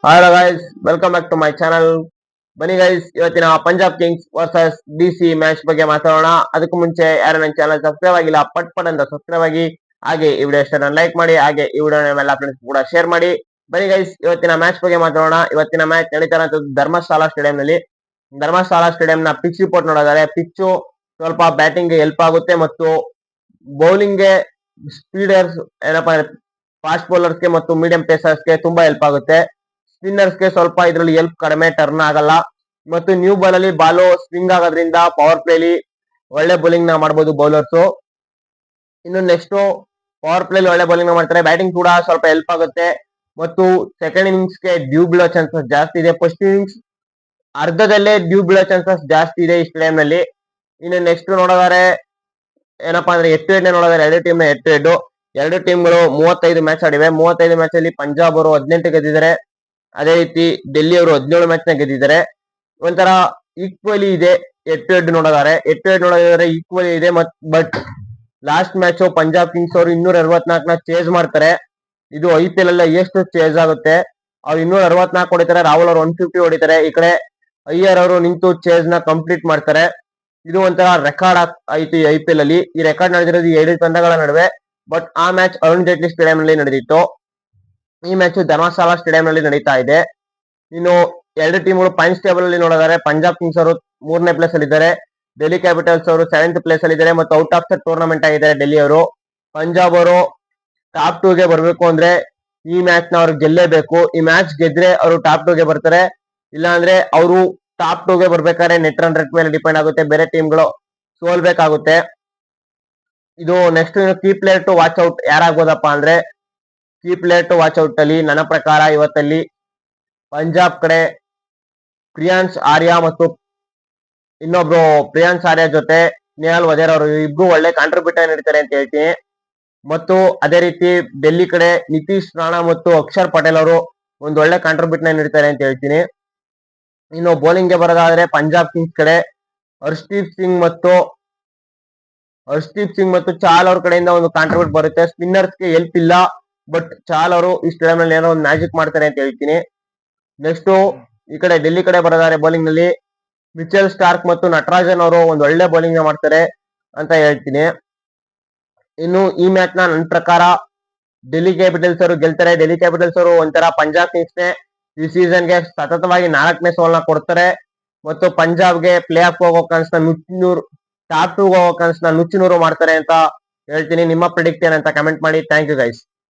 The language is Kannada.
Hello guys, welcome back to my channel. ಬನ್ನಿ ಗೈಸ್, ಇವತ್ತಿನ Punjab Kings versus DC match ಬಗ್ಗೆ ಮಾತಾಡೋಣ. ಅದಕ್ಕೂ ಮುಂಚೆ ಯಾರು ನನ್ನ ಚಾನಲ್ ಸಬ್ಸ್ಕ್ರೈಬ್ ಆಗಿಲ್ಲ, ಪಟ್ ಪಟ್ ಅಂತ ಸಬ್ಸ್ಕ್ರೈಬ್ ಆಗಿ, ಹಾಗೆ ಈ ವಿಡಿಯೋ ಇಷ್ಟ ಲೈಕ್ ಮಾಡಿ, ಹಾಗೆ ಈ ವಿಡಿಯೋ ಎಲ್ಲ ಫ್ರೆಂಡ್ಸ್ ಕೂಡ ಶೇರ್ ಮಾಡಿ. ಬನ್ನಿ ಗೈಸ್, ಇವತ್ತಿನ ಮ್ಯಾಚ್ ಬಗ್ಗೆ ಮಾತಾಡೋಣ. ಇವತ್ತಿನ ಮ್ಯಾಚ್ ನಡೀತಾ ಇರೋದು ಧರ್ಮಶಾಲಾ ಸ್ಟೇಡಿಯಂ ನಲ್ಲಿ. ಧರ್ಮಶಾಲಾ ಸ್ಟೇಡಿಯಂ ನ ಪಿಚ್ ರಿಪೋರ್ಟ್ ನೋಡೋದಾದ್ರೆ, ಪಿಚ್ಚು ಸ್ವಲ್ಪ ಬ್ಯಾಟಿಂಗ್ ಗೆ ಹೆಲ್ಪ್ ಆಗುತ್ತೆ ಮತ್ತು ಬೌಲಿಂಗ್ ಗೆ ಸ್ಪೀಡರ್ಸ್ ಏನಪ್ಪಾ ಫಾಸ್ಟ್ ಬೌಲರ್ಸ್ ಗೆ ಮತ್ತು ಮೀಡಿಯಂ ಪೇಸರ್ಸ್ ಗೆ ತುಂಬಾ ಹೆಲ್ಪ್ ಆಗುತ್ತೆ. ಸ್ಪಿನ್ನರ್ಸ್ ಗೆ ಸ್ವಲ್ಪ ಇದರಲ್ಲಿ ಹೆಲ್ಪ್ ಕಡಿಮೆ, ಟರ್ನ್ ಆಗಲ್ಲ. ಮತ್ತು ನ್ಯೂ ಬಾಲ್ ಅಲ್ಲಿ ಬಾಲು ಸ್ವಿಂಗ್ ಆಗೋದ್ರಿಂದ ಪವರ್ ಪ್ಲೇಲಿ ಒಳ್ಳೆ ಬೌಲಿಂಗ್ ನ ಮಾಡಬಹುದು ಬೌಲರ್ಸ್. ಇನ್ನು ನೆಕ್ಸ್ಟ್ ಪವರ್ ಪ್ಲೇಲಿ ಒಳ್ಳೆ ಬೌಲಿಂಗ್ ನ ಮಾಡ್ತಾರೆ. ಬ್ಯಾಟಿಂಗ್ ಕೂಡ ಸ್ವಲ್ಪ ಹೆಲ್ಪ್ ಆಗುತ್ತೆ ಮತ್ತು ಸೆಕೆಂಡ್ ಇನ್ನಿಂಗ್ಸ್ ಗೆ ಡ್ಯೂ ಬೀಳೋ ಚಾನ್ಸಸ್ ಜಾಸ್ತಿ ಇದೆ. ಫಸ್ಟ್ ಇನ್ನಿಂಗ್ಸ್ ಅರ್ಧದಲ್ಲೇ ಡ್ಯೂ ಬೀಳೋ ಚಾನ್ಸಸ್ ಜಾಸ್ತಿ ಇದೆ ಈ ಸ್ಟೇಡಿಯಂ ನಲ್ಲಿ. ಇನ್ನು ನೆಕ್ಸ್ಟ್ ನೋಡೋದಾದ್ರೆ ಏನಪ್ಪಾ ಅಂದ್ರೆ ಹೆಡ್ ಟು ಹೆಡ್ ನೋಡೋದಾದ್ರೆ ಎರಡು ಟೀಮ್ ಹೆಡ್ ಟು ಹೆಡ್. ಎರಡು ಟೀಮ್ಗಳು 35 ಮ್ಯಾಚ್ ಆಡಿವೆ. 35 ಮ್ಯಾಚ್ ಅಲ್ಲಿ ಪಂಜಾಬ್ ಅವರು 18 ಗೆದ್ದಿದ್ದಾರೆ. ಅದೇ ರೀತಿ ಡೆಲ್ಲಿ ಅವರು 17 ಮ್ಯಾಚ್ ನ ಗೆದ್ದಿದ್ದಾರೆ. ಒಂಥರ ಈಕ್ವಲಿ ಇದೆ ಹೆಡ್ ಟು ಹೆಡ್ ನೋಡೋದಾದ್ರೆ. ಹೆಡ್ ಟು ಹೆಡ್ ನೋಡೋದಾದ್ರೆ ಈಕ್ವಲಿ ಇದೆ. But last match Punjab Kings ಅವರು 264 ನ ಚೇಸ್ ಮಾಡ್ತಾರೆ. ಇದು IPL ಅಲ್ಲ ಎಷ್ಟು ಚೇಸ್ ಆಗುತ್ತೆ. ಅವ್ರು 264 ಹೊಡಿತಾರೆ, ರಾಹುಲ್ ಅವರು 150 ಹೊಡಿತಾರೆ. ಈ ಕಡೆ ಅಯ್ಯರ್ ಅವರು ನಿಂತು ಚೇಸ್ ನ ಕಂಪ್ಲೀಟ್ ಮಾಡ್ತಾರೆ. ಇದು ಒಂಥರ ರೆಕಾರ್ಡ್ ಆಯ್ತು ಈ IPL ಅಲ್ಲಿ. ಈ ರೆಕಾರ್ಡ್ ನಡೆದಿರೋದು 2 ತಂಡಗಳ ನಡುವೆ. ಬಟ್ ಆ ಮ್ಯಾಚ್ ಅರುಣ್ ಜೇಟ್ಲಿ ಸ್ಟೇಡಿಯಂ ನಲ್ಲಿ ನಡೆದಿತ್ತು. ಈ ಮ್ಯಾಚ್ ಧರ್ಮಶಾಲಾ ಸ್ಟೇಡಿಯಂ ನಲ್ಲಿ ನಡೀತಾ ಇದೆ. ಇನ್ನು ಎರಡು ಟೀಮ್ಗಳು ಪಾಯಿಂಟ್ಸ್ ಟೇಬಲ್ ಅಲ್ಲಿ ನೋಡಿದರೆ ಪಂಜಾಬ್ ಕಿಂಗ್ಸ್ ಅವರು 3ನೇ ಪ್ಲೇಸ್ ಅಲ್ಲಿ ಇದ್ದಾರೆ. ಡೆಲ್ಲಿ ಕ್ಯಾಪಿಟಲ್ಸ್ ಅವರು 7th ಪ್ಲೇಸ್ ಅಲ್ಲಿ ಇದ್ದಾರೆ ಮತ್ತು ಔಟ್ ಆಫ್ ದ ಟೂರ್ನಮೆಂಟ್ ಆಗಿದ್ದಾರೆ ಡೆಲ್ಲಿ ಅವರು. ಪಂಜಾಬ್ ಅವರು ಟಾಪ್ 2 ಗೆ ಬರಬೇಕು ಅಂದ್ರೆ ಈ ಮ್ಯಾಚ್ ನ ಅವ್ರು ಗೆಲ್ಲೇಬೇಕು. ಈ ಮ್ಯಾಚ್ ಗೆದ್ರೆ ಅವರು ಟಾಪ್ 2 ಗೆ ಬರ್ತಾರೆ. ಇಲ್ಲ ಅಂದ್ರೆ ಅವರು ಟಾಪ್ 2 ಗೆ ಬರ್ಬೇಕಾದ್ರೆ ನೆಟ್ ರನ್ ರೇಟ್ ಮೇಲೆ ಡಿಪೆಂಡ್ ಆಗುತ್ತೆ. ಬೇರೆ ಟೀಮ್ಗಳು ಸೋಲ್ಬೇಕಾಗುತ್ತೆ. ಇದು next key player to watch out ಯಾರಾಗ್ಬೋದಪ್ಪ ಅಂದ್ರೆ, key player to watch out ಅಲ್ಲಿ ನನ್ನ ಪ್ರಕಾರ ಇವತ್ತಲ್ಲಿ ಪಂಜಾಬ್ ಕಡೆ ಪ್ರಿಯಾನ್ಸ್ ಆರ್ಯ ಮತ್ತು ಇನ್ನೊಬ್ರು ಪ್ರಿಯಾನ್ಸ್ ಆರ್ಯ ಜೊತೆ ನೇಹಲ್ ವಧೇರ್ ಅವರು ಇಬ್ರು ಒಳ್ಳೆ ಕಾಂಟ್ರಿಬ್ಯೂಟರ್ ನೀಡ್ತಾರೆ ಅಂತ ಹೇಳ್ತೀನಿ. ಮತ್ತು ಅದೇ ರೀತಿ ಡೆಲ್ಲಿ ಕಡೆ ನಿತೀಶ್ ರಾಣಾ ಮತ್ತು ಅಕ್ಷರ್ ಪಟೇಲ್ ಅವರು ಒಂದು ಒಳ್ಳೆ ಕಾಂಟ್ರಿಬ್ಯೂಟ್ ನೀಡ್ತಾರೆ ಅಂತ ಹೇಳ್ತೀನಿ. ಇನ್ನು ಬೌಲಿಂಗ್ ಗೆ ಬರೋದಾದ್ರೆ ಪಂಜಾಬ್ ಕಿಂಗ್ಸ್ ಕಡೆ ಹರ್ಷದೀಪ್ ಸಿಂಗ್ ಮತ್ತು ಚಾಲ್ ಅವ್ರ ಕಡೆಯಿಂದ ಒಂದು ಕಾಂಟ್ರಿಬ್ಯೂಟ್ ಬರುತ್ತೆ. ಸ್ಪಿನ್ನರ್ಸ್ ಗೆ ಹೆಲ್ಪ್ ಇಲ್ಲ, ಬಟ್ ಚಾಲ್ ಅವರು ಈ ಸ್ಟೇಡಿಯಂ ನಲ್ಲಿ ಏನೋ ಒಂದು ಮ್ಯಾಜಿಕ್ ಮಾಡ್ತಾರೆ ಅಂತ ಹೇಳ್ತೀನಿ. ನೆಕ್ಸ್ಟ್ ಈ ಕಡೆ ಡೆಲ್ಲಿ ಕಡೆ ಬರೋದಾದ್ರೆ ಬೌಲಿಂಗ್ ನಲ್ಲಿ ಮಿಚೆಲ್ ಸ್ಟಾರ್ಕ್ ಮತ್ತು ನಟರಾಜನ್ ಅವರು ಒಂದು ಒಳ್ಳೆ ಬೌಲಿಂಗ್ ಮಾಡ್ತಾರೆ ಅಂತ ಹೇಳ್ತೀನಿ. ಇನ್ನು ಈ ಮ್ಯಾಚ್ ನ ನನ್ನ ಪ್ರಕಾರ ಡೆಲ್ಲಿ ಕ್ಯಾಪಿಟಲ್ಸ್ ಅವರು ಗೆಲ್ತಾರೆ. ಡೆಲ್ಲಿ ಕ್ಯಾಪಿಟಲ್ಸ್ ಅವರು ಒಂಥರ ಪಂಜಾಬ್ ಕಿಂಗ್ಸ್ ನೇ ಈ ಸೀಸನ್ ಗೆ ಸತತವಾಗಿ 4ನೇ ಸೋಲ್ನ ಕೊಡ್ತಾರೆ ಮತ್ತು ಪಂಜಾಬ್ಗೆ ಪ್ಲೇ ಆಫ್ ಹೋಗೋ ಕನ್ಸ್ನ ಟಾಪ್ 2 ಹೋಗೋ ಕನ್ಸ್ನ ನುಚ್ಚು ನೂರು ಮಾಡ್ತಾರೆ ಅಂತ ಹೇಳ್ತೀನಿ. ನಿಮ್ಮ ಪ್ರಿಡಿಕ್ಟ್ ಏನಂತ ಕಮೆಂಟ್ ಮಾಡಿ. Thank you guys.